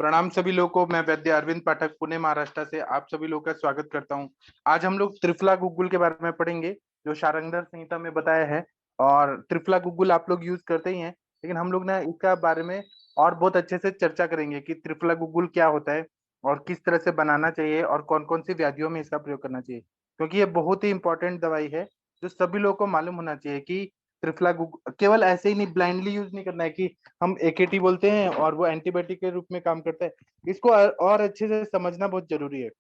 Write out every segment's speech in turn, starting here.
प्रणाम सभी लोगों को। मैं वैद्य अरविंद पाठक पुणे महाराष्ट्र से आप सभी लोगों का स्वागत करता हूं। आज हम लोग त्रिफला गुग्गुल के बारे में पढ़ेंगे जो शारंगधर संहिता में बताया है। और त्रिफला गुग्गुल आप लोग यूज करते ही हैं, लेकिन हम लोग ना इसका बारे में और बहुत अच्छे से चर्चा करेंगे कि त्रिफला गुग्गुल क्या होता है और किस तरह से बनाना चाहिए और कौन कौन सी व्याधियों में इसका प्रयोग करना चाहिए, क्योंकि ये बहुत ही इंपॉर्टेंट दवाई है जो सभी लोगों को मालूम होना चाहिए कि त्रिफला गुग्गुल केवल ऐसे ही नहीं, ब्लाइंडली यूज नहीं करना है कि हम एकेटी बोलते हैं और वो एंटीबायोटिक के रूप में काम करता है। इसको और अच्छे से समझना बहुत जरूरी है।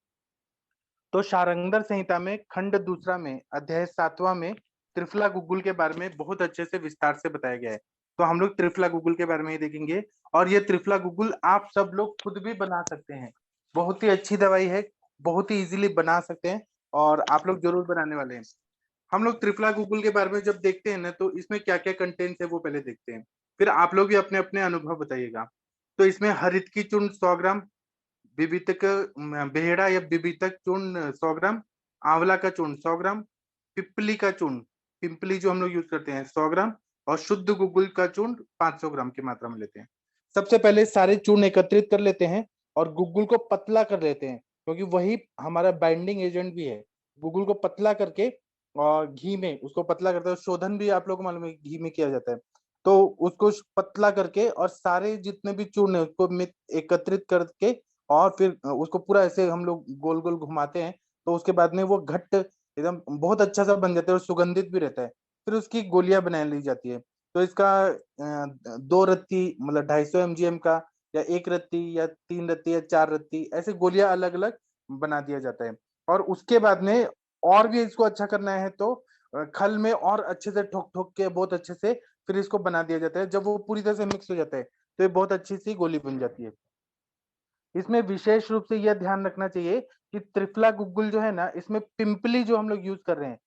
तो शारंगधर संहिता में खंड दूसरा में अध्याय 7वां में त्रिफला गुग्गुल के बारे में बहुत अच्छे से विस्तार से बताया गया है। तो हम लोग त्रिफला गुग्गुल के बारे में ही देखेंगे। और ये त्रिफला गुग्गुल आप सब लोग खुद भी बना सकते हैं। बहुत ही अच्छी दवाई है, बहुत ही इजीली बना सकते हैं और आप लोग जरूर बनाने वाले हैं। हम लोग त्रिफला गुग्गुल के बारे में जब देखते हैं ना, तो इसमें क्या क्या कंटेंट्स है वो पहले देखते हैं, फिर आप लोग भी अपने अपने अनुभव बताइएगा। तो इसमें हरित की चूर्ण 100 ग्राम, बिबितक बेहड़ा या बिबितक चूर्ण 100 ग्राम, आंवला का चूर्ण 100 ग्राम, पिपली का चूर्ण, पिंपली जो हम लोग यूज करते हैं 100 ग्राम, और शुद्ध गुग्गुल का चूर्ण 500 ग्राम की मात्रा में लेते हैं। सबसे पहले सारे चूर्ण एकत्रित कर लेते हैं और गुग्गुल को पतला कर लेते हैं, क्योंकि वही हमारा बाइंडिंग एजेंट भी है। गुग्गुल को पतला करके और घी में उसको पतला करते हैं। शोधन भी आप लोगों को मालूम है घी में किया जाता है। तो उसको पतला करके और सारे जितने भी चूर्ण है उसको एकत्रित करके और फिर उसको पूरा ऐसे हम लोग गोल गोल घुमाते हैं। तो उसके बाद में वो घट्ट एकदम बहुत अच्छा सा बन जाता है और सुगंधित भी रहता है। फिर उसकी गोलियां बना ली जाती है। तो इसका 2 रत्ती मतलब 250 mg का, या 1 रत्ती या 3 रत्ती या 4 रत्ती, ऐसे गोलियां अलग अलग बना दिया जाता है। और उसके बाद में और भी इसको अच्छा करना है तो खल में और अच्छे से ठोक ठोक के बहुत अच्छे से फिर इसको बना दिया जाता है। जब वो पूरी तरह से मिक्स हो जाता है तो ये बहुत अच्छी सी गोली बन जाती है। इसमें विशेष रूप से यह ध्यान रखना चाहिए कि त्रिफला गुग्गुल जो है ना, इसमें पिंपली जो हम लोग यूज कर रहे हैं,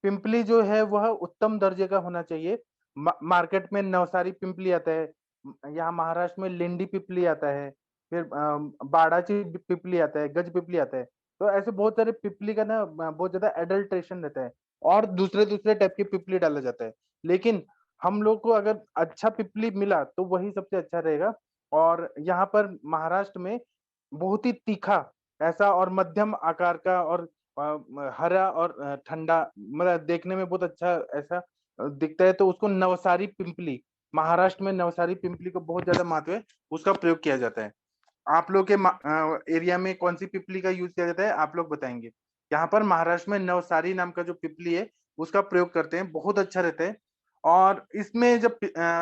पिंपली जो है वह उत्तम दर्जे का होना चाहिए। मार्केट में नवसारी पिंपली आता है, यहाँ महाराष्ट्र में लिंडी पिपली आता है, फिर बाड़ाची पिपली आता है, गज पिपली आता है। तो ऐसे बहुत सारे पिपली का ना बहुत ज्यादा एडल्ट्रेशन रहता है और दूसरे दूसरे टाइप की पिपली डाला जाता है। लेकिन हम लोग को अगर अच्छा पिपली मिला तो वही सबसे अच्छा रहेगा। और यहाँ पर महाराष्ट्र में बहुत ही तीखा ऐसा और मध्यम आकार का और हरा और ठंडा, मतलब देखने में बहुत अच्छा ऐसा दिखता है, तो उसको नवसारी पिंपली, महाराष्ट्र में नवसारी पिंपली को बहुत ज्यादा महत्व है, उसका प्रयोग किया जाता है। आप लोग के एरिया में कौन सी पिपली का यूज किया जाता है आप लोग बताएंगे। यहाँ पर महाराष्ट्र में नवसारी नाम का जो पिपली है उसका प्रयोग करते हैं, बहुत अच्छा रहता है। और इसमें जब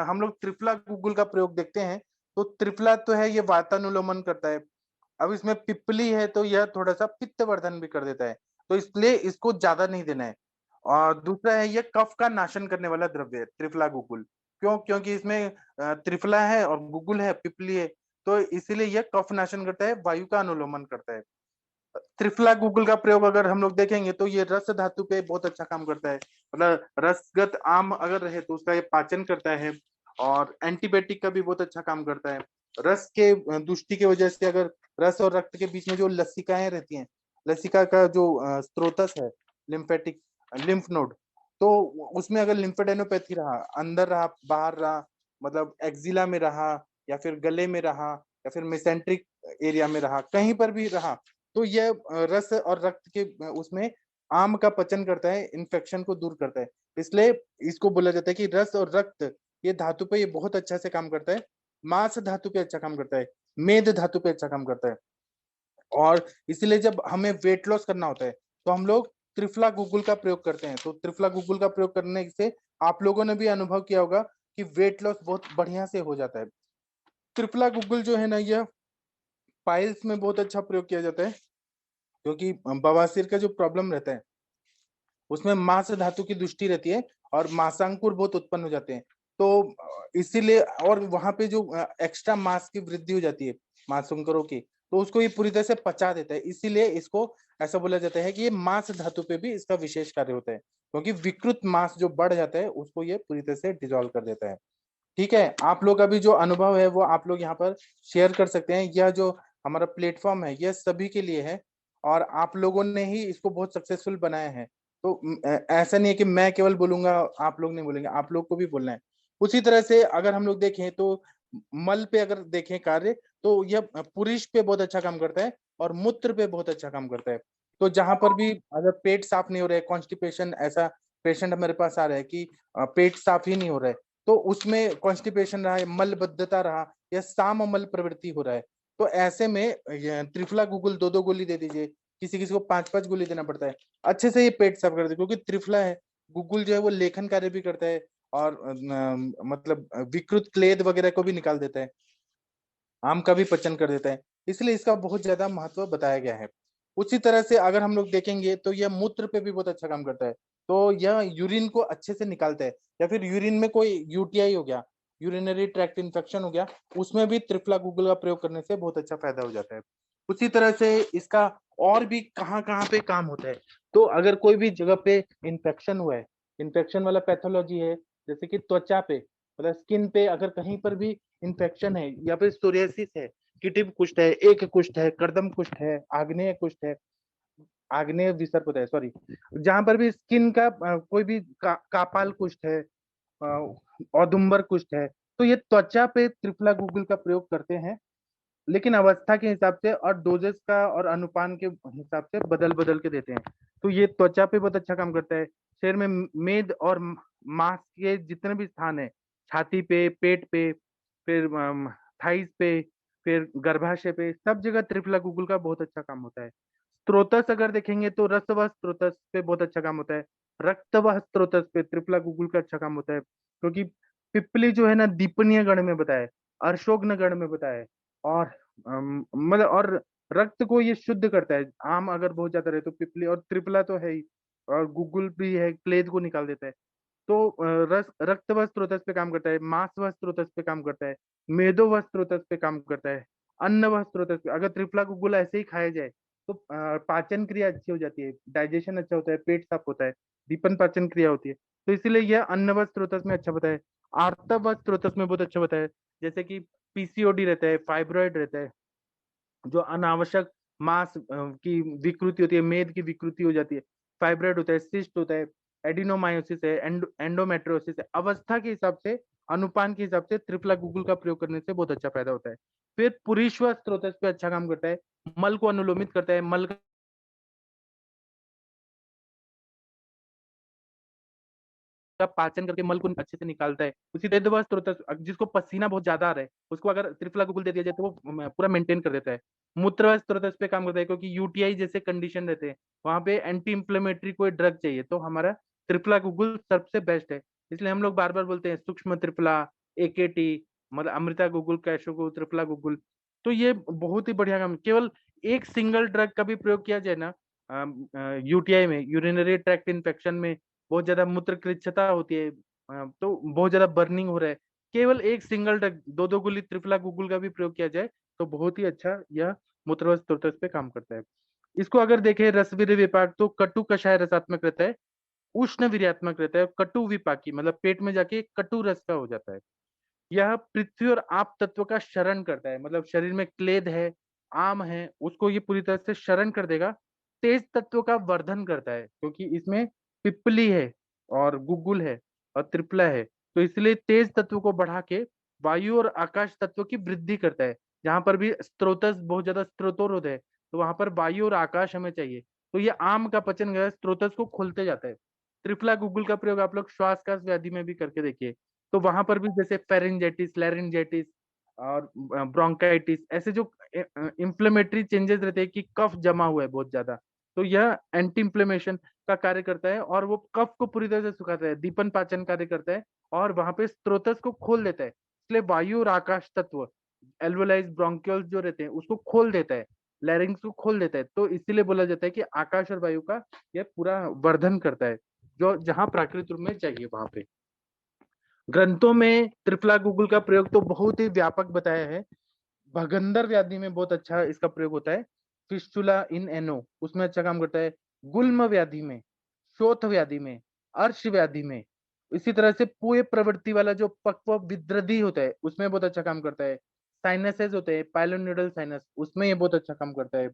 हम लोग त्रिफला गुग्गुल का प्रयोग देखते हैं, तो त्रिफला तो है ये वातानुलोमन करता है। अब इसमें पिपली है तो यह थोड़ा सा पित्तवर्धन भी कर देता है, तो इसलिए इसको ज्यादा नहीं देना है। और दूसरा है, यह कफ का नाशन करने वाला द्रव्य है त्रिफला गुग्गुल। क्यों? क्योंकि इसमें त्रिफला है और गुग्गुल है, पिपली है, तो इसीलिए यह कफ नाशन करता है, वायु का अनुलोमन करता है। त्रिफला गुग्गुल का प्रयोग अगर हम लोग देखेंगे तो ये रस धातु पे बहुत अच्छा काम करता है। मतलब रसगत आम अगर रहे तो उसका ये पाचन करता है और एंटीबायोटिक का भी बहुत अच्छा काम करता है। रस के दुष्टि की वजह से अगर रस और रक्त के बीच में जो लसिकाएं रहती हैं, लसिका का जो स्त्रोतस है, लिम्फेटिक लिम्फ नोड, तो उसमें अगर लिम्फेडेनोपैथी रहा, अंदर रहा बाहर रहा, मतलब एक्जिला में रहा या फिर गले में रहा या फिर मेसेंट्रिक एरिया में रहा, कहीं पर भी रहा, तो यह रस और रक्त के उसमें आम का पचन करता है, इन्फेक्शन को दूर करता है। इसलिए इसको बोला जाता है कि रस और रक्त ये धातु पे ये बहुत अच्छा से काम करता है। मांस धातु पे अच्छा काम करता है, मेद धातु पे अच्छा काम करता है। और इसीलिए जब हमें वेट लॉस करना होता है तो हम लोग त्रिफला गुग्गुल का प्रयोग करते हैं। तो त्रिफला गुग्गुल का प्रयोग करने से आप लोगों ने भी अनुभव किया होगा कि वेट लॉस बहुत बढ़िया से हो जाता है। त्रिफला गुग्गुल जो है ना, यह पाइल्स में बहुत अच्छा प्रयोग किया जाता है, क्योंकि बवासीर का जो प्रॉब्लम रहता है उसमें मांस धातु की दुष्टि रहती है और मांसांकुर बहुत उत्पन्न हो जाते हैं। तो इसीलिए और वहां पे जो एक्स्ट्रा मांस की वृद्धि हो जाती है मांसांकुरों की, तो उसको ये पूरी तरह से पचा देता है। इसीलिए इसको ऐसा बोला जाता है कि ये मांस धातु पे भी इसका विशेष कार्य होता है, क्योंकि विकृत मांस जो बढ़ जाता है उसको ये पूरी तरह से डिजोल्व कर देता है। ठीक है, आप लोग का भी जो अनुभव है वो आप लोग यहाँ पर शेयर कर सकते हैं। यह जो हमारा प्लेटफॉर्म है यह सभी के लिए है और आप लोगों ने ही इसको बहुत सक्सेसफुल बनाया है। तो ऐसा नहीं है कि मैं केवल बोलूंगा आप लोग नहीं बोलेंगे, आप लोग को भी बोलना है। उसी तरह से अगर हम लोग देखें तो मल पे अगर देखें कार्य तो यह पुरुष पे बहुत अच्छा काम करता है और मूत्र पे बहुत अच्छा काम करता है। तो जहां पर भी अगर पेट साफ नहीं हो रहा है, कॉन्स्टिपेशन, ऐसा पेशेंट हमारे पास आ रहा है कि पेट साफ ही नहीं हो रहा है, तो उसमें कॉन्स्टिपेशन रहा है, मलबद्धता रहा या साममल प्रवृत्ति हो रहा है, तो ऐसे में त्रिफला गुगुल 2-2 गोली दे दीजिए। किसी किसी को 5-5 गोली देना पड़ता है। अच्छे से ये पेट साफ कर दे, क्योंकि त्रिफला है, गुगुल जो है वो लेखन कार्य भी करता है और मतलब विकृत क्लेद वगैरह को भी निकाल देता है, आम का भी पचन कर देता है, इसलिए इसका बहुत ज्यादा महत्व बताया गया है। उसी तरह से अगर हम लोग देखेंगे तो यह मूत्र पे भी बहुत अच्छा काम करता है। तो यह यूरिन को अच्छे से निकालता है, या फिर यूरिन में कोई यूटीआई हो गया, यूरिनरी ट्रैक्ट इन्फेक्शन हो गया, उसमें भी त्रिफला गूगल का प्रयोग करने से बहुत अच्छा फायदा हो जाता है। उसी तरह से इसका और भी कहाँ कहाँ पे काम होता है, तो अगर कोई भी जगह पे इन्फेक्शन हुआ है, इन्फेक्शन वाला पैथोलॉजी है, जैसे कि त्वचा पे, मतलब स्किन पे अगर कहीं पर भी इन्फेक्शन है, या फिर सोरियासिस है, कीटिप कुष्ठ है, एक कुष्ठ है, कर्दम कुष्ठ है, आग्नेय कुष्ठ है, आग्नेय विसर्प होता है, सॉरी, जहां पर भी स्किन का कोई भी कापाल कुष्ठ है, औदुंबर कुष्ठ है, तो ये त्वचा पे त्रिफला गूगल का प्रयोग करते हैं, लेकिन अवस्था के हिसाब से और डोजेस का और अनुपान के हिसाब से बदल बदल के देते हैं। तो ये त्वचा पे बहुत अच्छा काम करता है। शरीर में मेद और मांस के जितने भी स्थान है, छाती पे, पेट पे, फिर थाइस पे, फिर गर्भाशय पे, सब जगह त्रिफला गूगल का बहुत अच्छा काम होता है। स्त्रोतस अगर देखेंगे तो रसवह स्त्रोतस पे बहुत अच्छा काम होता है। रक्तवह स्त्रोतस पे त्रिफला गूगल का अच्छा काम होता है, क्योंकि पिपली जो है ना दीपनीय गण में बताया है, अर्शोग्न गण में बताया है, और मतलब और रक्त को ये शुद्ध करता है। आम अगर बहुत ज्यादा रहे तो पिपली, और त्रिफला तो है ही, और गुगुल भी है, क्लेद को निकाल देता है। तो रस रक्त व स्त्रोतस पे काम करता है, मांस व स्त्रोतस पे काम करता है, मेदो व स्त्रोतस पे काम करता है, अन्न व स्त्रोतस पे। अगर त्रिफला गुगुल ऐसे ही खाया जाए तो पाचन क्रिया अच्छी हो जाती है, डाइजेशन अच्छा होता है, पेट साफ होता है, दीपन पाचन क्रिया होती है। तो इसीलिए यह अन्न व स्त्रोतस में अच्छा बताया है। आर्तव व स्त्रोतस में बहुत अच्छा बताया है, जैसे कि पीसीओडी रहता है, फाइब्रॉइड रहता है, जो अनावश्यक मांस की विकृति होती है, मेद की विकृति हो जाती है, फाइब्रॉइड होता है, सिस्ट होता है, एडिनोमायोसिस है, एंडोमेट्रियोसिस है, अवस्था के हिसाब से, अनुपान के हिसाब से त्रिफला गूगल का प्रयोग करने से बहुत अच्छा फायदा होता है। फिर पुरीश्वर स्त्रोत पे अच्छा काम करता है, मल को अनुलोमित करता है, मल का पाचन करके मल को अच्छे से निकालता है। उसी तरह स्त्रोत, जिसको पसीना बहुत ज्यादा आ रहा है उसको अगर त्रिफला गुगुल दे दिया जाए तो वो पूरा मेंटेन कर देता है। मूत्र स्त्रोत पे काम करता है, क्योंकि यूटीआई जैसे कंडीशन रहते हैं, वहां पे एंटी इंफ्लेमेटरी कोई ड्रग चाहिए, तो हमारा त्रिफला गुगुल सबसे बेस्ट है। इसलिए हम लोग बार बार बोलते हैं सूक्ष्म त्रिफला, एकेटी, मतलब अमृता गुगुल, कैशो गुगुल, त्रिफला गुगुल। तो ये बहुत ही बढ़िया काम। केवल एक सिंगल ड्रग का भी प्रयोग किया जाए ना यूटीआई में, यूरिनरी ट्रैक्ट इन्फेक्शन में, बहुत ज्यादा मूत्र कृच्छता होती है, तो बहुत ज्यादा बर्निंग हो रहा है, केवल एक सिंगल ड्रग, 2-2 गोली त्रिफला गुगुल का भी प्रयोग किया जाए तो बहुत ही अच्छा यह मूत्र स्त्रोत पे काम करता है। इसको अगर देखें रसवीर विपाक, तो कटु कषाय रसात्मक रहता है, उष्ण वीर्यात्मक रहता है, कटु विपाकी मतलब पेट में जाके कटु रस का हो जाता है। यह पृथ्वी और आप तत्व का शरण करता है, मतलब शरीर में क्लेद है, आम है, उसको ये पूरी तरह से शरण कर देगा। तेज तत्व का वर्धन करता है, क्योंकि इसमें पिपली है और गुगुल है और त्रिपला है, तो इसलिए तेज तत्व को बढ़ा के वायु और आकाश तत्व की वृद्धि करता है। जहां पर भी स्त्रोतस बहुत ज्यादा स्त्रोतोरोध है, तो वहां पर वायु और आकाश हमें चाहिए, तो ये आम का पचन गैस स्त्रोतस को खोलते जाता है। त्रिफला गुगुल का प्रयोग आप लोग श्वास का व्याधि में भी करके देखिए, तो वहां पर भी जैसे फेरेंजाइटिस, लैरिंजाइटिस और ब्रोंकाइटिस, ऐसे जो इंफ्लेमेटरी चेंजेस रहते हैं कि कफ जमा हुआ है बहुत ज्यादा, तो यह एंटी इंफ्लेमेशन का कार्य करता है और वो कफ को पूरी तरह से सुखाता है, दीपन पाचन कार्य करता है और वहां पे स्त्रोतस को खोल देता है। इसलिए वायु और आकाश तत्व, एल्वोलाइज ब्रोंक्यूल्स जो रहते हैं उसको खोल देता है, लैरिंग्स को खोल देता है, तो इसीलिए बोला जाता है कि आकाश और वायु का यह पूरा वर्धन करता है, जो जहां प्राकृतिक रूप में चाहिए वहां पे। ग्रंथों में त्रिफला गुगुल का प्रयोग तो बहुत ही व्यापक बताया है। भगंदर व्याधि में बहुत अच्छा इसका प्रयोग होता है, फिस्टुला इन एनो उसमें अच्छा काम करता है, गुल्म व्याधि में, शोथ व्याधि में, अर्श व्याधि में, इसी तरह से पुए प्रवृत्ति वाला जो पक्व विद्रधि होता है उसमें बहुत अच्छा काम करता है। साइनसेस होते हैं, पाइलोन्यूडल साइनस, उसमें ये बहुत अच्छा काम करता है।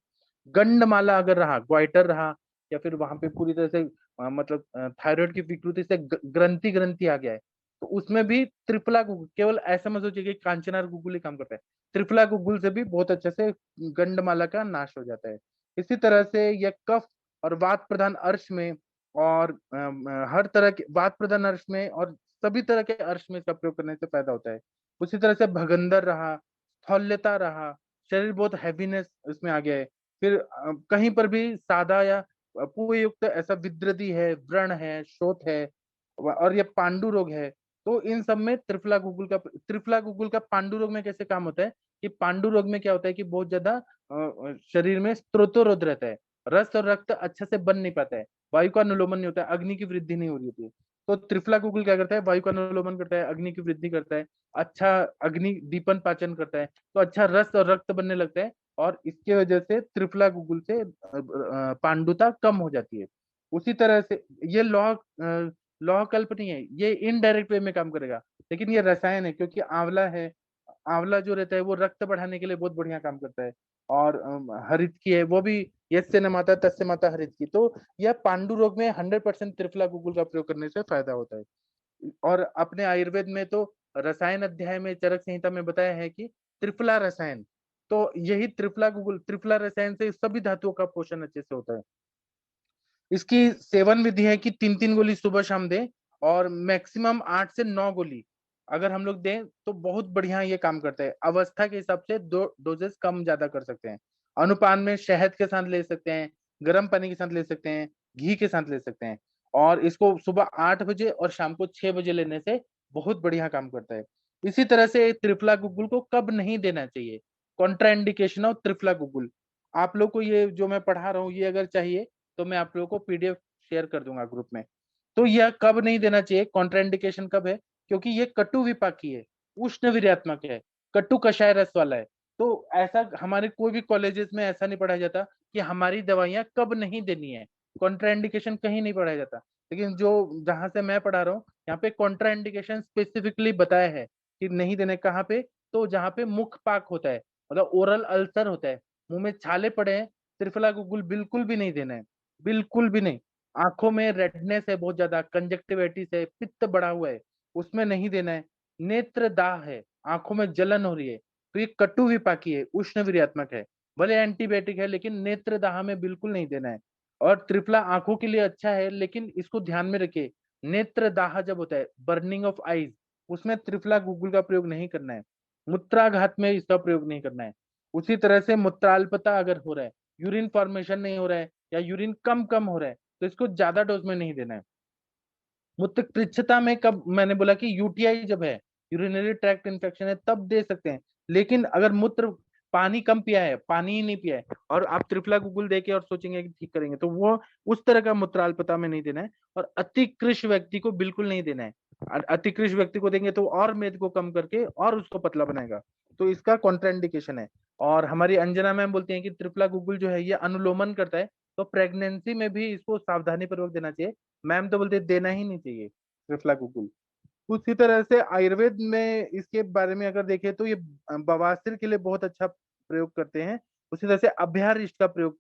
गंडमाला अगर रहा, ग्वाइटर रहा, या फिर वहां पे पूरी तरह से मतलब थायराइड की विकृति से ग्रंथि ग्रंथि आ गया है, तो उसमें भी त्रिफला गुगुल, केवल ऐसा मत सोचिए कि कांचनार गुगुल ही काम करता है, त्रिफला गुगुल से भी बहुत अच्छे से गंडमाला का नाश हो जाता है। इसी तरह से यह कफ और वात प्रधान अर्श में और हर तरह के वात प्रधान अर्श में और सभी तरह के अर्श में इसका प्रयोग करने से फायदा होता है। उसी तरह से भगंदर रहा, स्थौल्यता रहा, शरीर बहुत हैवीनेस इसमें आ गया है। फिर कहीं पर भी सादा या अपूयुक्त ऐसा विद्रदी है, व्रण है, शोथ है और ये पांडु रोग है, तो इन सब में त्रिफला गुगुल का पांडु रोग में कैसे काम होता है कि पांडु रोग में क्या होता है कि बहुत ज्यादा शरीर में स्त्रोतोरोध रहता है, रस और रक्त अच्छे से बन नहीं पाता है, वायु का अनुलोमन नहीं होता है, अग्नि की वृद्धि नहीं हो रही होती है। तो त्रिफला गुगुल क्या करता है, वायु का अनुलोमन करता है, अग्नि की वृद्धि करता है, अच्छा अग्नि दीपन पाचन करता है, तो अच्छा रस और रक्त बनने लगता है, और इसके वजह से त्रिफला गुगुल से पांडुता कम हो जाती है। उसी तरह से ये लौह कल्प नहीं है, ये इनडायरेक्ट वे में काम करेगा, लेकिन ये रसायन है, क्योंकि आंवला है, आंवला जो रहता है वो रक्त बढ़ाने के लिए बहुत बढ़िया काम करता है। और हरित की है, वो भी यस्य न माता तस्य माता हरित की, तो यह पांडु रोग में 100% त्रिफला गुगुल का प्रयोग करने से फायदा होता है। और अपने आयुर्वेद में तो रसायन अध्याय में चरक संहिता में बताया है कि त्रिफला रसायन, तो यही त्रिफला गुगुल, त्रिफला रसायन से सभी धातुओं का पोषण अच्छे से होता है। इसकी सेवन विधि है कि 3-3 गोली सुबह शाम दें, और मैक्सिमम 8 से 9 गोली अगर हम लोग दें तो बहुत बढ़िया ये काम करता है। अवस्था के हिसाब से दो डोजेस कम ज्यादा कर सकते हैं। अनुपान में शहद के साथ ले सकते हैं, गर्म पानी के साथ ले सकते हैं, घी के साथ ले सकते हैं, और इसको सुबह 8 बजे और शाम को 6 बजे लेने से बहुत बढ़िया काम करता है। इसी तरह से त्रिफला गुगुल को कब नहीं देना चाहिए, कॉन्ट्राइंडिकेशन ऑफ त्रिफला गुगुल, आप लोग को ये जो मैं पढ़ा रहा हूँ ये अगर चाहिए तो मैं आप लोगों को पीडीएफ शेयर कर दूंगा ग्रुप में। तो यह कब नहीं देना चाहिए, कॉन्ट्राइंडिकेशन कब है, क्योंकि ये कटु विपाकी है, उष्ण वीर्यात्मक है, कटु कषाय रस वाला है। तो ऐसा हमारे कोई भी कॉलेजेस में ऐसा नहीं पढ़ाया जाता कि हमारी दवाइयां कब नहीं देनी है, कॉन्ट्राइंडिकेशन कहीं नहीं पढ़ाया जाता। लेकिन जो जहां से मैं पढ़ा रहा हूँ यहाँ पे कॉन्ट्राइंडिकेशन स्पेसिफिकली बताया है कि नहीं देने, कहाँ पे, तो जहाँ पे मुख पाक होता है, मतलब ओरल अल्सर होता है, मुंह में छाले पड़े हैं, त्रिफला गुगुल बिल्कुल भी नहीं देना है, बिल्कुल भी नहीं। आंखों में रेडनेस है, बहुत ज्यादा कंजक्टिविटीज है, पित्त बढ़ा हुआ है, उसमें नहीं देना है। नेत्र दाह है, आंखों में जलन हो रही है, तो ये कटु विपाकी है, उष्ण वीर्यात्मक है, भले एंटीबायोटिक है लेकिन नेत्र दाह में बिल्कुल नहीं देना है। और त्रिफला आंखों के लिए अच्छा है, लेकिन इसको ध्यान में रखिए, नेत्र दाह जब होता है, बर्निंग ऑफ आईज, उसमें त्रिफला गुगुल का प्रयोग नहीं करना है। मूत्राघात में इसका प्रयोग नहीं करना है। उसी तरह से मूत्राल्पता अगर हो रहा है, यूरिन फॉर्मेशन नहीं हो रहा है, या यूरिन कम कम हो रहा है, तो इसको ज्यादा डोज में नहीं देना है। मूत्र पृच्छता में कब, मैंने बोला कि यूटीआई जब है, यूरिनरी ट्रैक्ट इन्फेक्शन है, तब दे सकते हैं। लेकिन अगर मूत्र पानी कम पिया है, पानी ही नहीं पिया है, और आप त्रिफला गुगुल देके और सोचेंगे कि ठीक करेंगे, तो वो उस तरह का मूत्राल्पता में नहीं देना है। और अतिकृश व्यक्ति को बिल्कुल नहीं देना है, अतिकृश व्यक्ति को देंगे तो और मेद को कम करके और उसको पतला बनाएगा, तो इसका कॉन्ट्राइंडिकेशन है। और हमारी अंजना मैम बोलती हैं कि त्रिफला गुगुल जो है ये अनुलोमन करता है, तो प्रेगनेंसी में भी इसको सावधानी पूर्वक देना चाहिए। मैम तो बोलते देना ही नहीं चाहिए त्रिफला गुगुल। उसी तरह से आयुर्वेद में इसके बारे में अगर देखें तो ये बवासीर के लिए बहुत अच्छा प्रयोग करते हैं। उसी तरह से अभ्यारिष्ट का प्रयोग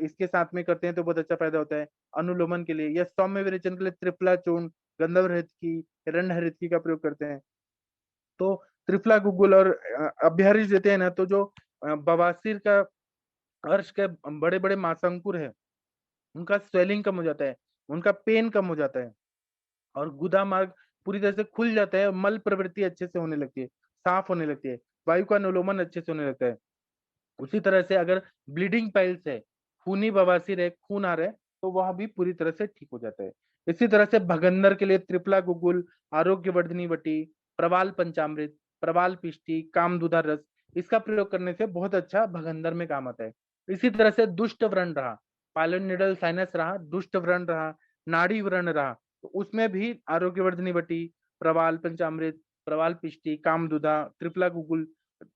इसके साथ में करते हैं तो बहुत अच्छा फायदा होता है। अनुलोमन के लिए या सौम्य विरेचन के लिए त्रिफला चूर्ण, गंधर्व हृत की, हिरण्य हृत की का प्रयोग करते हैं। तो त्रिफला गुगुल और अभ्यारिष्ट देते हैं ना, तो जो बवासीर का अर्श के बड़े बड़े मांसांकुर है, उनका स्वेलिंग कम हो जाता है, उनका पेन कम हो जाता है, और गुदा मार्ग पूरी तरह से खुल जाता है, और मल प्रवृत्ति अच्छे से होने लगती है, साफ होने लगती है, वायु का अनुलोमन अच्छे से होने लगता है। उसी तरह से अगर ब्लीडिंग पाइल्स है, खूनी बवासीर है, खून आ रहा है, तो वह भी पूरी तरह से ठीक हो जाता है। इसी तरह से भगंदर के लिए त्रिफला गुगुल, आरोग्य वर्धनी वटी, प्रवाल पंचामृत, प्रवाल पिष्टी, कामदूधा रस, इसका प्रयोग करने से बहुत अच्छा भगंदर में काम आता है। इसी तरह से दुष्ट व्रण रहा, पाइलोनिडल साइनस रहा, दुष्ट व्रण रहा, नाड़ी व्रण रहा, तो उसमें भी आरोग्य वर्धनी वटी, प्रवाल पंचामृत, प्रवाल पिष्टी, कामदूधा, त्रिफला गुगुल,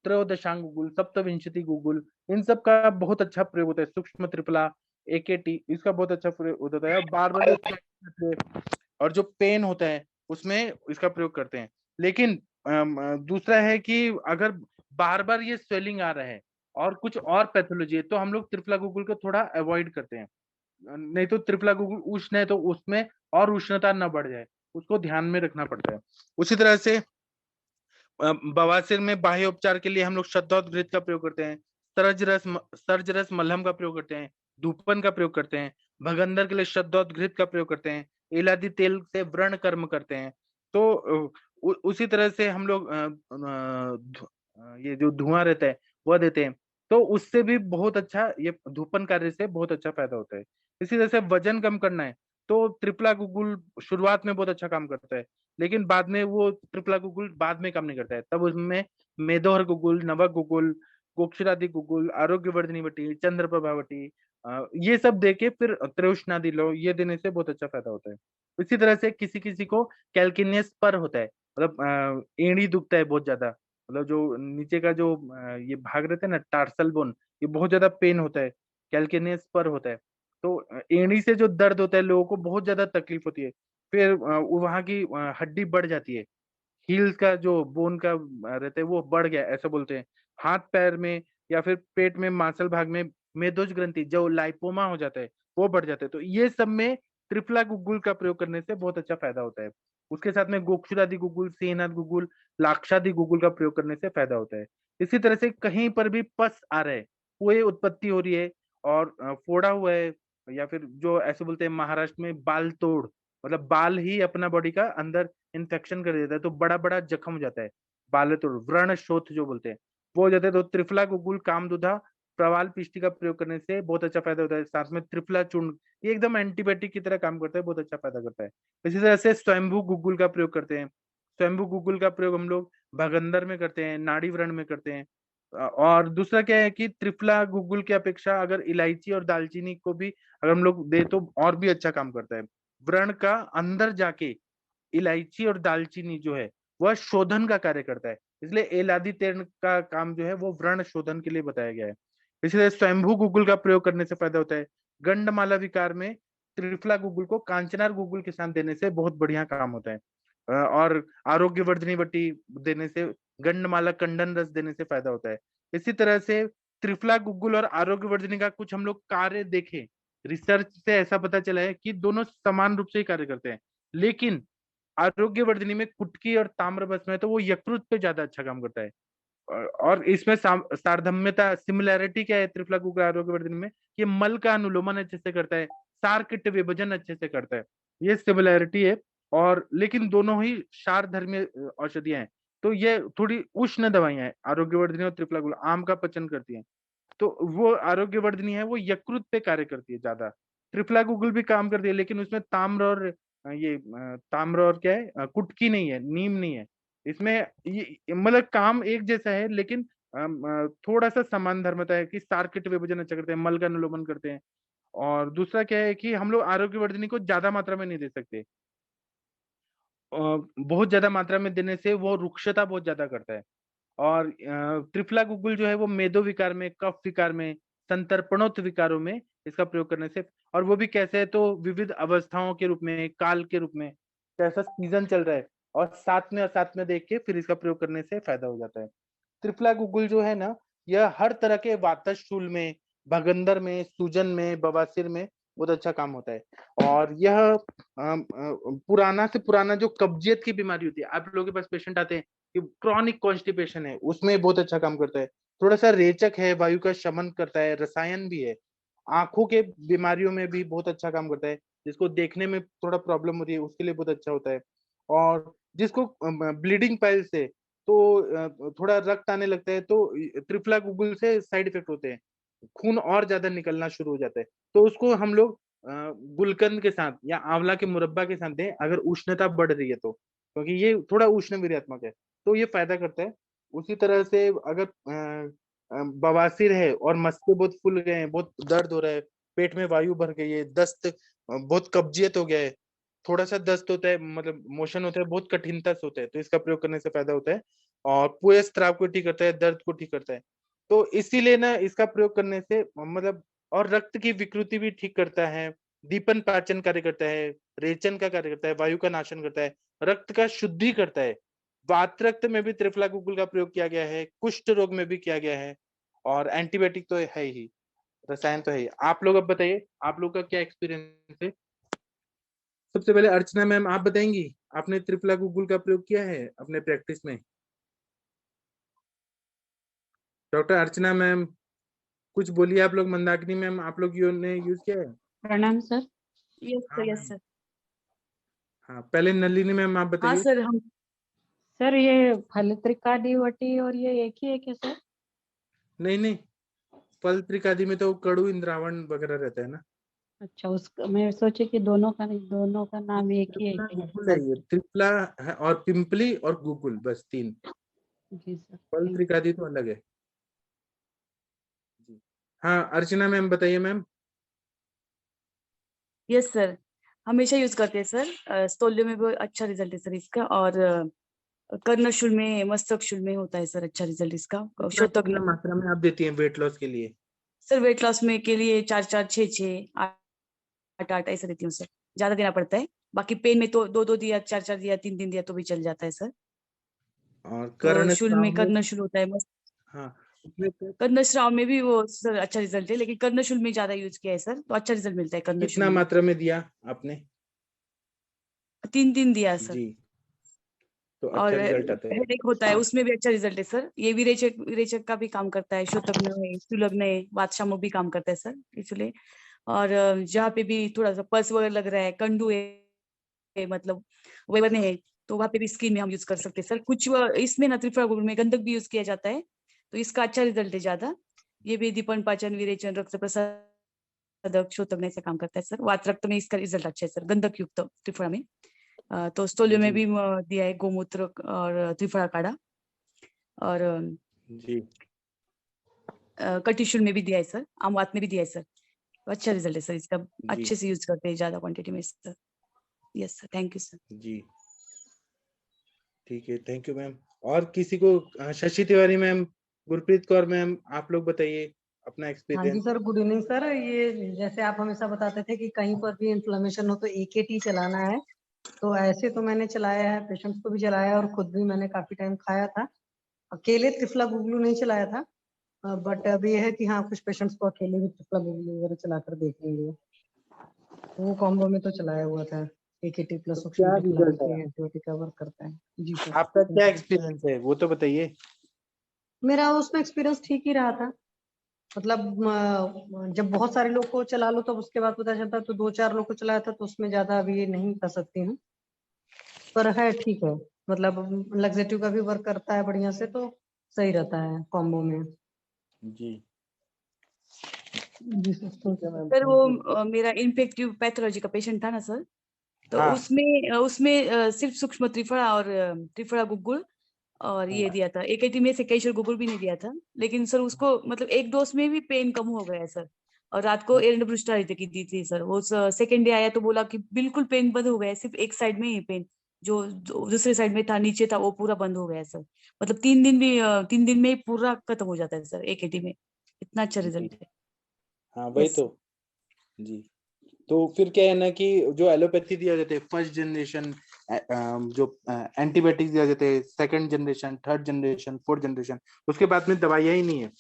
त्रयोदशांग गुगुल, सप्तविंशति गुगुल, इन सब का बहुत अच्छा प्रयोग होता है। सूक्ष्म त्रिफला, एकेटी, इसका बहुत अच्छा प्रयोग होता है। बार बार और जो पेन होता है उसमें इसका प्रयोग करते हैं। लेकिन दूसरा है कि अगर बार बार ये स्वेलिंग आ रहा है और कुछ और पैथोलॉजी है, तो हम लोग त्रिफला गुगुल को थोड़ा अवॉइड करते हैं। नहीं तो त्रिफला गुगुल उष्ण है तो उसमें और उष्णता न बढ़ जाए, उसको ध्यान में रखना पड़ता है। उसी तरह से बवासीर में बाह्य उपचार के लिए हम लोग शतोद्गृत का प्रयोग करते हैं, सर्ज रस मलहम का प्रयोग करते हैं, धूपन का प्रयोग करते हैं, भगंदर के लिए शतोद्गृत का प्रयोग करते हैं, इलादी तेल से व्रण कर्म करते हैं। तो उसी तरह से हम लोग ये जो धुआं रहता है वह देते हैं। तो उससे भी बहुत अच्छा, ये धूपन कार्य से बहुत अच्छा फायदा होता है। इसी तरह से वजन कम करना है तो त्रिफला गुगुल शुरुआत में बहुत अच्छा काम करता है, लेकिन बाद में वो ट्रिपला गुगुल बाद में काम नहीं करता है। तब उसमें मेदोहर गुगुल, नवक गुगुल, गोक्षरादि गुगुल, आरोग्यवर्धिनी वटी, चंद्र प्रभावटी, ये सब देके फिर त्रयोशनादि लो, ये देने से बहुत अच्छा फायदा होता है। इसी तरह से किसी किसी को कैल्किनियस पर होता है, मतलब एड़ी दुखता है बहुत ज्यादा, मतलब जो नीचे का जो ये भाग रहता है ना, टार्सल बोन, ये बहुत ज्यादा पेन होता है, कैल्किनियस पर होता है। तो एड़ी से जो दर्द होता है लोगों को बहुत ज्यादा तकलीफ होती है। फिर वहां की हड्डी बढ़ जाती है, हील्स का जो बोन का रहता है वो बढ़ गया ऐसा बोलते हैं। हाथ पैर में या फिर पेट में मांसल भाग में मेदोज ग्रंथि जो लाइपोमा हो जाता है वो बढ़ जाता है। तो ये सब में त्रिफला गुगुल का प्रयोग करने से बहुत अच्छा फायदा होता है। उसके साथ में गोक्षुरादि गुगुल, सेनाथ गुगुल, लाक्षादि गुगुल का प्रयोग करने से फायदा होता है। इसी तरह से कहीं पर भी पस आ रहा है, कोई उत्पत्ति हो रही है और फोड़ा हुआ है, या फिर जो ऐसे बोलते हैं महाराष्ट्र में बाल तोड़, मतलब बाल ही अपना बॉडी का अंदर इन्फेक्शन कर देता है तो बड़ा बड़ा जख्म हो जाता है, बाल तोड़, व्रण शोथ जो बोलते हैं वो हो जाता है। तो त्रिफला गुगुल, कामदुधा, प्रवाल पिष्टी का प्रयोग करने से बहुत अच्छा फायदा होता है। साथ में त्रिफला चूर्ण, ये एकदम एंटीबायोटिक की तरह काम करता है, बहुत अच्छा फायदा करता है। इसी तरह से स्वयंभू गुगुल का प्रयोग करते हैं। स्वयंभू गुगुल का प्रयोग हम लोग भगंदर में करते हैं, नाड़ी व्रण में करते हैं। और दूसरा क्या है कि त्रिफला गुगुल की अपेक्षा अगर इलायची और दालचीनी को भी अगर हम लोग दे तो और भी अच्छा काम करता है। व्रण का अंदर जाके इलायची और दालचीनी जो है वह शोधन का कार्य करता है, इसलिए एलादी तेल का काम जो है वो व्रण शोधन के लिए बताया गया है। इसलिए स्वयंभू गुगुल का प्रयोग करने से फायदा होता है। गंडमाला विकार में त्रिफला गुगुल को कांचनार गुगुल के साथ देने से बहुत बढ़िया काम होता है। और आरोग्यवर्धनी वटी देने से, गंडमाला कंडन रस देने से फायदा होता है। इसी तरह से त्रिफला गुगुल और आरोग्यवर्धनी का कुछ हम लोग कार्य देखें, रिसर्च से ऐसा पता चला है कि दोनों समान रूप से ही कार्य करते हैं, लेकिन आरोग्यवर्धिनी में कुटकी और ताम्रभस्म है तो वो यकृत पे ज्यादा अच्छा काम करता है। और इसमें सारधम्यता, सिमिलैरिटी क्या है त्रिफला गुगुल आरोग्यवर्धिनी में, ये मल का अनुलोमन अच्छे से करता है, सारकिट विभजन अच्छे से करता है, ये सिमिलैरिटी है। और लेकिन दोनों ही सार धर्मी औषधियां हैं, तो ये थोड़ी उष्ण दवाइयां हैं आरोग्यवर्धिनी और त्रिफला गुगुल, आम का पचन करती हैं। तो वो आरोग्यवर्धिनी है वो यकृत पे कार्य करती है ज्यादा। त्रिफला गुगुल भी काम करती है लेकिन उसमें ताम्र और ताम्र और क्या है, कुटकी नहीं है, नीम नहीं है इसमें। ये मतलब काम एक जैसा है, लेकिन थोड़ा सा समान धर्मता है कि सार्किट विभजन अच्छा करते हैं, मल का अनुलोमन करते हैं। और दूसरा क्या है कि हम लोग आरोग्यवर्धिनी को ज्यादा मात्रा में नहीं दे सकते, बहुत ज्यादा मात्रा में देने से वो रुक्षता बहुत ज्यादा करता है। और त्रिफला गुगुल जो है वो मेदो विकार में, कफ विकार में, संतर्पणोत्थ विकारों में इसका प्रयोग करने से, और वो भी कैसे है तो विविध अवस्थाओं के रूप में, काल के रूप में, कैसा सीजन चल रहा है और साथ में देख के फिर इसका प्रयोग करने से फायदा हो जाता है। त्रिफला गुगुल जो है ना, यह हर तरह के वातजशूल में, भगंदर में, सूजन में, बवासीर में बहुत अच्छा काम होता है। और यह पुराना से पुराना जो कब्जियत की बीमारी होती है, आप लोगों के पास पेशेंट आते हैं कि क्रॉनिक कॉन्स्टिपेशन है, उसमें बहुत अच्छा काम करता है। थोड़ा सा रेचक है, वायु का शमन करता है, रसायन भी है। आंखों के बीमारियों में भी बहुत अच्छा काम करता है, जिसको देखने में थोड़ा प्रॉब्लम होती है उसके लिए बहुत अच्छा होता है। और जिसको ब्लीडिंग पाइल्स है, तो थोड़ा रक्त आने लगता है, तो त्रिफला गुगुल से साइड इफेक्ट होते हैं, खून और ज्यादा निकलना शुरू हो जाता है। तो उसको हम लोग गुलकंद के साथ या आंवला के मुरब्बा के साथ दें अगर उष्णता बढ़ रही है तो, क्योंकि ये थोड़ा उष्ण वीर्यात्मक है, तो ये फायदा करता है। उसी तरह से अगर बवासीर है और मस्से बहुत फूल गए हैं, बहुत दर्द हो रहा है, पेट में वायु भर गई है, दस्त, बहुत कब्जियत हो गया है, थोड़ा सा दस्त होता है, मतलब मोशन होता है, बहुत कठिनता से होता है, तो इसका प्रयोग करने से फायदा होता है। और पूरे स्त्राव को ठीक करता है, दर्द को ठीक करता है। तो इसीलिए ना इसका प्रयोग करने से मतलब, और रक्त की विकृति भी ठीक करता है, दीपन पाचन कार्य करता है, रेचन का कार्य करता है, वायु का नाशन करता है, रक्त का शुद्धि करता है। वात रक्त में भी त्रिफला गुगुल का प्रयोग किया गया है, कुष्ठ रोग में भी किया गया है। और एंटीबायोटिक तो है ही, रसायन तो है ही। आप लोग अब बताइए, आप लोग का क्या एक्सपीरियंस है? सबसे पहले अर्चना मैम आप बताएंगी। आपने त्रिफला गूगल का प्रयोग किया है अपने प्रैक्टिस में? डॉक्टर अर्चना मैम कुछ बोलिए आप लोग। मंदाकिनी मैम आप लोग ने यूज किया है? प्रणाम सर। यस हाँ सर, यस मैम। सर। हाँ पहले नलिनी मैम आप हाँ बताइए। सर, हम सर ये फलित्रिकादिवटी और ये एक ही है क्या सर? नहीं नहीं, फल त्रिकादि में तो कड़ू इंद्रावण वगैरह रहता है ना। अच्छा, उसका मैं सोचे कि दोनों का नाम एक ही है त्रिफला क्या? गूगल है ये, त्रिफला है और पिंपली और गूगल, बस 3। जी सर। फल थैंक त्रिकादि तो अलग है जी। हाँ अर्चना मैम बताइए मैम। यस सर, हमेशा यूज करते हैं सर। स्तोल्य में भी अच्छा रिजल्ट है सर इसका, और कर्णशूल में, मस्तकशूल में होता है सर अच्छा रिजल्ट इसका। कितना शोतक कितना मात्रा में आप देती हैं वेट लॉस के लिए? सर, वेट लॉस में के लिए 4-4, 6-6, 8-8 ऐसा देती हूँ सर। ज्यादा देना पड़ता है। बाकी पेन में तो 2-2 दिया, 4-4 दिया, 3-3 दिया तो भी चल जाता है सर। और तो कर्ण शूल स्राव में में? कर्णशूल होता है मस्त। हाँ उसमें तो कर्णश्राव में भी वो सर अच्छा रिजल्ट है, लेकिन कर्णशूल में ज्यादा यूज किया है सर, तो अच्छा रिजल्ट मिलता है कर्णशूल कितना में। मात्रा में दिया आपने? 3-3 दिया सर। जी, तो और अच्छा रिजल्ट आता है। हेडेक होता है उसमें भी अच्छा रिजल्ट है सर। ये विरेचक विरेचक का भी काम करता है, शोतग्न है, सुलग्न है, वातशामक भी काम करता है सर इसलिए। और जहाँ पे भी थोड़ा सा पल्स वगैरह लग रहा है, कंडू है, मतलब वेबन है, तो वहाँ पे भी स्किन में हम यूज कर सकते हैं सर। कुछ इसमें ना त्रिफला गूगल में गंधक भी यूज किया जाता है, तो इसका अच्छा रिजल्ट है ज्यादा। ये भी दीपन, पाचन, विरेचन, रक्त प्रसादक, शोतग्न से काम करता है सर। वात रक्त में इसका रिजल्ट अच्छा है सर, गंधक युक्त त्रिफला में। तो स्टोलियो में जी भी दिया है गोमूत्र और त्रिफला काढ़ा। और जी कटिशुल में भी दिया है सर, अमवात में भी दिया है सर। तो अच्छा रिजल्ट है सर इसका। जी अच्छे से यूज करते हैं ज्यादा क्वांटिटी में sir. Yes sir, thank you sir. जी ठीक है, थैंक यू मैम। और किसी को शशि तिवारी मैम, गुरप्रीत कौर मैम, आप लोग बताइए अपना हाँ जी experience. Sir, good evening sir. ये जैसे आप हमेशा बताते थे कि कहीं पर भी इन्फ्लेमेशन हो तो AKT चलाना है, तो ऐसे तो मैंने चलाया है, पेशेंट्स को भी चलाया और खुद भी मैंने काफी टाइम खाया था। अकेले त्रिफला गुगलू नहीं चलाया था, बट अब ये है कि हाँ, कुछ पेशेंट्स को अकेले भी त्रिफला गुगलू वगैरह चलाकर देखेंगे। वो कॉम्बो में तो चलाया हुआ था। AKT प्लस तो क्या ऑक्सीडेटिव लेवल रिजल्ट के आया? एंटीबायोटिक का वर्क करता है। जी सर। आपका क्या एक्सपीरियंस है वो तो बताइए। मेरा उसमें एक्सपीरियंस ठीक ही रहा था। मतलब जब बहुत सारे लोग को चला लो तब उसके बाद पता चलता है, तो 2-4 लोग को चलाया था, तो उसमें ज्यादा अभी ये नहीं कर सकती हूँ, पर है ठीक है। मतलब लग्जेटिव का भी वर्क करता है बढ़िया से, तो सही रहता है कॉम्बो में। जी जी सर, ठीक है मैम, सर वो थैंक यू। मेरा इन्फेक्टिव पैथोलॉजी का पेशेंट था ना सर, तो हाँ उसमें सिर्फ सूक्ष्म त्रिफला और त्रिफला गुग्गुल और ये हाँ दिया था। AKT में से केशर गुग्गुल भी नहीं दिया था, लेकिन सर उसको मतलब एक डोज में भी पेन कम हो गया है सर। और रात को एरंडब्रुस्टारिते की दी थी सर, वो सेकेंड डे आया तो बोला कि बिल्कुल पेन बंद हो गया है, सिर्फ एक साइड में ही पेन, जो दूसरे साइड में था, नीचे था, वो पूरा बंद हो गया है सर। मतलब 3 दिन में ही पूरा खत्म हो जाता है सर AKT में। इतना अच्छा जी रिजल्ट है। हाँ वही यस। तो। जी तो फिर क्या है ना कि जो एलोपैथी दिया जाते हैं फर्स्ट जनरेशन, जो एंटीबायोटिक्स दिया जाते हैं second generation, third generation, fourth generation, उसके बाद में दवाइयाँ ही नहीं है।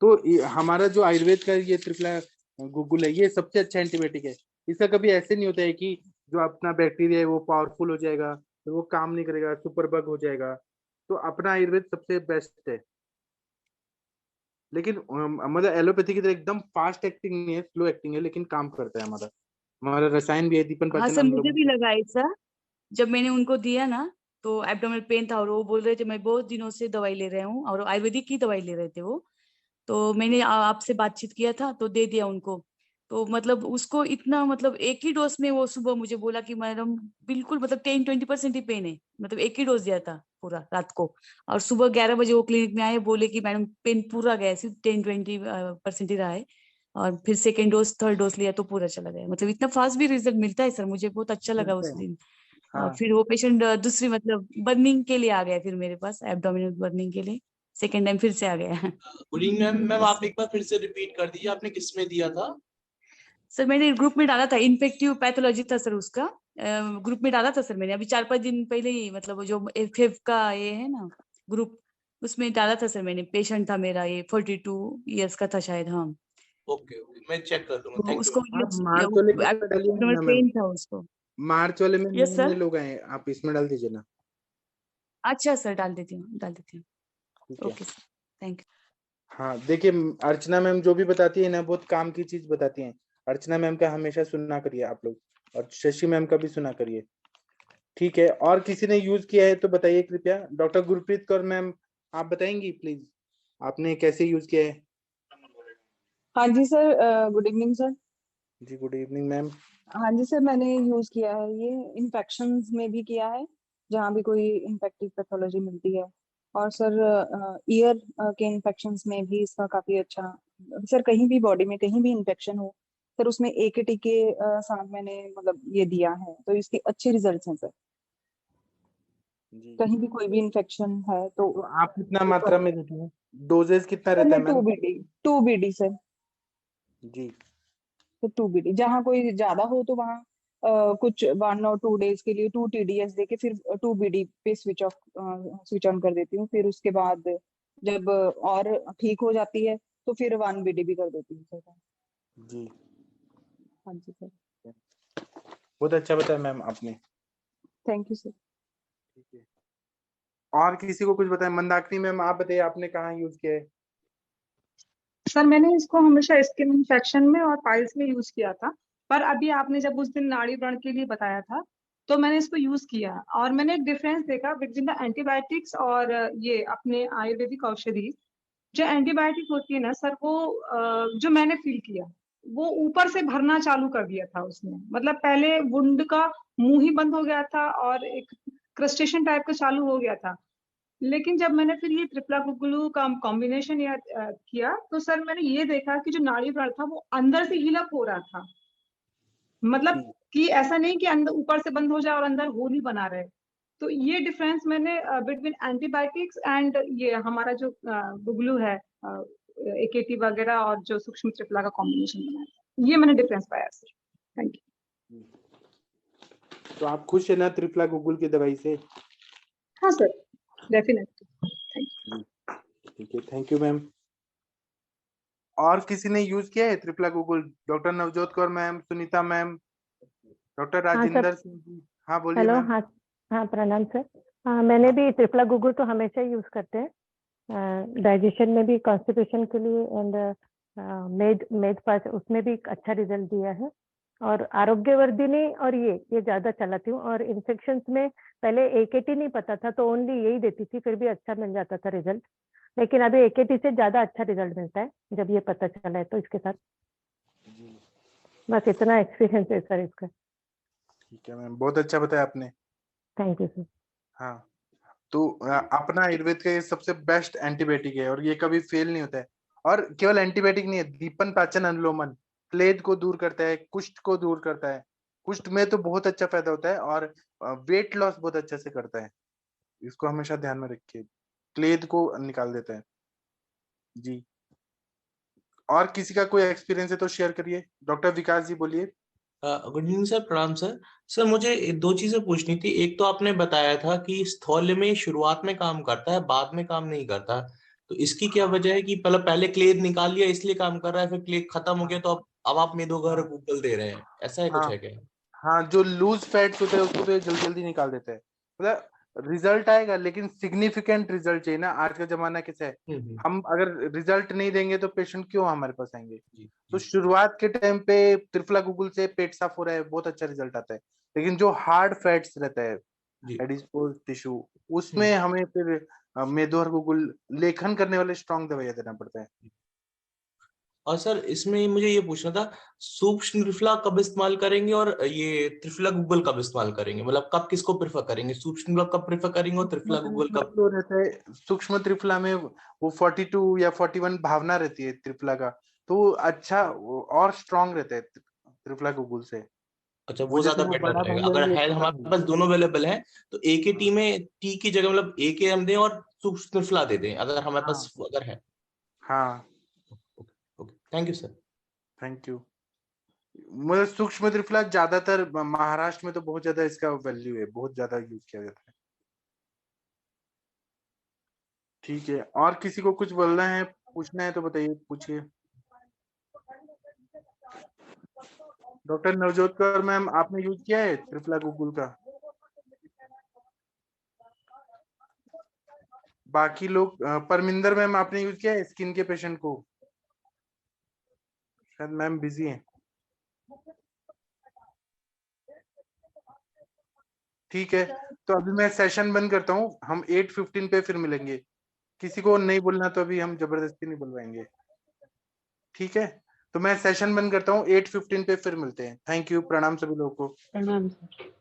तो हमारा जो आयुर्वेद का ये त्रिफला गुगुल है, ये सबसे अच्छा एंटीबायोटिक है। इसका कभी ऐसे नहीं होता है कि जो अपना बैक्टीरिया है वो पावरफुल हो जाएगा तो वो काम नहीं करेगा, सुपर बग हो जाएगा। तो अपना आयुर्वेद सबसे बेस्ट है। लेकिन मतलब एलोपैथी की तरह एकदम फास्ट एक्टिंग नहीं है, स्लो एक्टिंग है, लेकिन काम करता है हमारा। हमारा रसायन भी है, दीपन हाँ पाचन सर, हम मुझे लोग। भी लगा ऐसा। जब मैंने उनको दिया ना, तो एब्डोमिनल पेन था और वो बोल रहे थे मैं बहुत दिनों से दवाई ले रहे हूँ, और आयुर्वेदिक की दवाई ले रहे थे वो। तो मैंने आपसे बातचीत किया था तो दे दिया उनको। तो मतलब उसको इतना, मतलब एक ही डोज में वो सुबह मुझे बोला कि मैडम बिल्कुल मतलब 10-20% ही पेन है। मतलब एक ही डोज दिया था पूरा रात को, और सुबह 11 बजे वो क्लिनिक में आए, बोले कि मैडम पेन पूरा गया है, सिर्फ 10-20% ही रहा है। और फिर सेकेंड डोज, थर्ड डोज लिया तो पूरा चला गया। मतलब इतना फास्ट भी रिजल्ट मिलता है सर, मुझे बहुत अच्छा लगा मिलता उस है। दिन। और हाँ फिर वो पेशेंट दूसरी मतलब बर्निंग के लिए आ गया फिर मेरे पास, एब्डोमिनल बर्निंग के लिए सेकेंड टाइम फिर से आ गया। Good evening ma'am. Ma'am yes आप सर। एक बार फिर से रिपीट कर दीजिए, आपने किस में दिया था? सर मैंने ग्रुप में डाला था, इन्फेक्टिव पैथोलॉजी था सर उसका। ग्रुप में डाला था सर मैंने, अभी 4-5 दिन पहले ही, मतलब वो जो FF का ये है ना ग्रुप, उसमें डाला था सर मैंने। पेशेंट था मेरा, ये 42 इयर्स का था शायद। हाँ, ओके ओके, मैं चेक कर लूंगा। तो थैंक यू उसको मैम। आप मार्च वाले ग्रुप में डालिए ना मैम। पेन था उसको। मार्च वाले में यस नए सर। लोग आए, आप इसमें डाल दीजिए ना। अच्छा सर, डाल देती हूँ। ठीक है। Okay sir, thank you. हाँ देखिए, अर्चना मैम जो भी बताती है ना बहुत काम की चीज बताती हैं। अर्चना मैम का हमेशा सुनना करिए आप लोग, और शशि मैम का भी सुना करिए। ठीक है, और किसी ने यूज किया है तो बताइए कृपया। डॉक्टर गुरप्रीत कौर मैम, आप बताएंगी प्लीज, आपने कैसे यूज किया है? हाँ जी सर, गुड इवनिंग सर। जी गुड इवनिंग मैम। हाँ जी सर, मैंने यूज किया है ये इन्फेक्शंस में भी किया है, जहाँ भी कोई इन्फेक्टिव पैथोलॉजी मिलती है। और सर ईयर के इन्फेक्शंस में भी इसका काफी अच्छा। सर कहीं भी बॉडी में कहीं भी इन्फेक्शन हो सर, उसमें AKT के साथ मैंने मतलब ये दिया है, तो इसके अच्छे रिजल्ट्स हैं सर। जी कहीं भी कोई भी इन्फेक्शन है तो तो आप कितना वो मात्रा कर में देती हैं? डोजेज कितना सर रहता मैं है मैम? 2BD sir. जी तो 2BD जहाँ कोई ज्यादा हो तो वहाँ कुछ 1 और 2 डेज के लिए 2 TDS देके फिर 2BD पे स्विच ऑन कर देती हूँ। फिर उसके बाद जब और ठीक हो जाती है तो फिर 1BD भी कर देती हूँ सर। जी, हाँ जी सर, बहुत अच्छा बताया मैम आपने। Thank you sir. ठीक है, और किसी को कुछ बताएं? मंदाकिनी मैम आप बताइए, आपने कहाँ यूज किया है? सर मैंने इसको हमेशा स्किन इन्फेक्शन में और पाइल्स में यूज किया था, पर अभी आपने जब उस दिन नाड़ी व्रण के लिए बताया था तो मैंने इसको यूज किया, और मैंने एक डिफरेंस देखा बिटवीन द एंटीबायोटिक्स और ये अपने आयुर्वेदिक औषधि। जो एंटीबायोटिक होती है ना सर, वो जो मैंने फील किया, वो ऊपर से भरना चालू कर दिया था उसने। मतलब पहले वुंड का मुंह ही बंद हो गया था और एक क्रस्टेशन टाइप का चालू हो गया था। लेकिन जब मैंने फिर ये ट्रिपला गुगलू का कॉम्बिनेशन किया तो सर मैंने ये देखा कि जो नाड़ी व्रण था वो अंदर से हील अप हो रहा था। मतलब जी कि ऐसा नहीं कि अंदर ऊपर से बंद हो जाए और अंदर होल ही बना रहे। तो ये डिफरेंस मैंने बिटवीन एंटीबायोटिक्स एंड ये हमारा जो गुगलू है, AKT वगैरह और जो सूक्ष्म ट्रिपला का कॉम्बिनेशन बनाया था, ये मैंने डिफरेंस पाया सर। Thank you. तो आप खुश है ना त्रिफला गूगल की दवाई से? हाँ सर, डेफिनेटली, थैंक यू। ठीक है, थैंक यू मैम। और किसी ने यूज किया है triphala Google? Doctor Navjot Kaur ma'am, Sunita ma'am, doctor हाँ सर, राजेंद्र सिंह जी, हाँ बोलिए हेलो। मैम। हाँ हाँ, प्रणाम सर। हाँ, मैंने भी ट्रिपला गुगुल तो हमेशा यूज करते हैं, डाइजेशन में भी, कॉन्स्टिपेशन के लिए, एंड मेद मेद पास उसमें भी एक अच्छा रिजल्ट दिया है। और आरोग्यवर्धिनी और ये ज्यादा चलाती हूँ। और इन्फेक्शंस में पहले AKT नहीं पता था तो ओनली यही देती थी, फिर भी अच्छा मिल जाता था रिजल्ट। लेकिन अभी AKT से ज्यादा अच्छा रिजल्ट मिलता है जब ये पता चला है तो इसके साथ। बस इतना एक्सपीरियंस है सर इसका। ठीक है मैम, बहुत अच्छा बताया आपने। Thank you sir. हाँ, तो अपना आयुर्वेद का ये सबसे बेस्ट एंटीबायोटिक है और ये कभी फेल नहीं होता है। और केवल एंटीबायोटिक नहीं है, दीपन पाचन अनुलोमन प्लेग को दूर करता है, कुष्ठ को दूर करता है। कुष्ठ में तो बहुत अच्छा फायदा होता है, और वेट लॉस बहुत अच्छे से करता है। इसको हमेशा ध्यान में रखिए, प्लेग को निकाल देता है। जी, और किसी का कोई एक्सपीरियंस है तो शेयर करिए। डॉक्टर विकास जी बोलिए। गुड इवनिंग सर, प्रणाम सर। सर मुझे दो चीजें पूछनी थी। एक तो आपने बताया था कि स्थौल्य में शुरुआत में काम करता है, बाद में काम नहीं करता। तो इसकी क्या वजह है कि पहले क्लेद निकाल लिया इसलिए काम कर रहा है, फिर क्लेद खत्म हो गया तो अब आप मेदोघर हाँ गूगल दे रहे हैं, ऐसा है कुछ हाँ है क्या? हाँ, जो लूज फैट्स होते हैं उसको तो ये जल्दी जल्दी निकाल देते हैं। मतलब रिजल्ट आएगा, लेकिन सिग्निफिकेंट रिजल्ट चाहिए ना। आज का जमाना कैसा है, हम्म। हम अगर रिजल्ट नहीं देंगे तो पेशेंट क्यों हमारे पास आएंगे? जी तो जी। शुरुआत के टाइम पे त्रिफला गूगल से पेट साफ हो रहा है, बहुत अच्छा रिजल्ट आता है। लेकिन जो हार्ड फैट्स रहता है, जी। एडिपोज टिश्यू, उसमें हम्म। हमें फिर मेदो और गूगल लेखन करने वाले स्ट्रॉन्ग दवाइयां देना पड़ता है। और सर इसमें मुझे ये पूछना था, सूक्ष्म त्रिफला कब इस्तेमाल करेंगे और ये त्रिफला गूगल कब इस्तेमाल करेंगे? मतलब कब किसको प्रेफर करेंगे, सूक्ष्म त्रिफला कब प्रेफर करेंगे और सूक्ष्म त्रिफला गूगल त्रिफला कब? जो रहता है, सूक्ष्म त्रिफला में वो 42 या 41 भावना रहती है त्रिफला का, तो वो अच्छा और स्ट्रांग रहता है त्रिफला गूगल से। अच्छा, वो वो जैसे ज्यादा वो बेटर बड़ा रहेगा भाई अगर है, ये है, छोटा हमारे भाई। पास दोनों अवेलेबल है। तो ए के टी हाँ में टी की जगह मतलब ए के हम दें और सूक्ष्म त्रिफला दे दें अगर हमारे हाँ पास अगर है। हाँ, okay okay, thank you sir. Thank you. मतलब सूक्ष्म त्रिफला ज्यादातर महाराष्ट्र में तो बहुत ज्यादा इसका वैल्यू है, बहुत ज्यादा यूज किया जाता है। ठीक है, और किसी को कुछ बोलना है, पूछना है तो बताइए, पूछिए। डॉक्टर नवजोत कौर मैम, आपने यूज किया है त्रिफला गूगल का? बाकी लोग परमिंदर मैम, आपने यूज किया है स्किन के पेशेंट को? शायद मैम बिजी हैं। ठीक है, तो अभी मैं सेशन बंद करता हूँ, हम 8:15 पे फिर मिलेंगे। किसी को नहीं बोलना तो अभी हम जबरदस्ती नहीं बुलवाएंगे, ठीक है? तो मैं सेशन बंद करता हूँ, 8:15 पे फिर मिलते हैं। थैंक यू, प्रणाम सभी लोगों को। प्रणाम सर।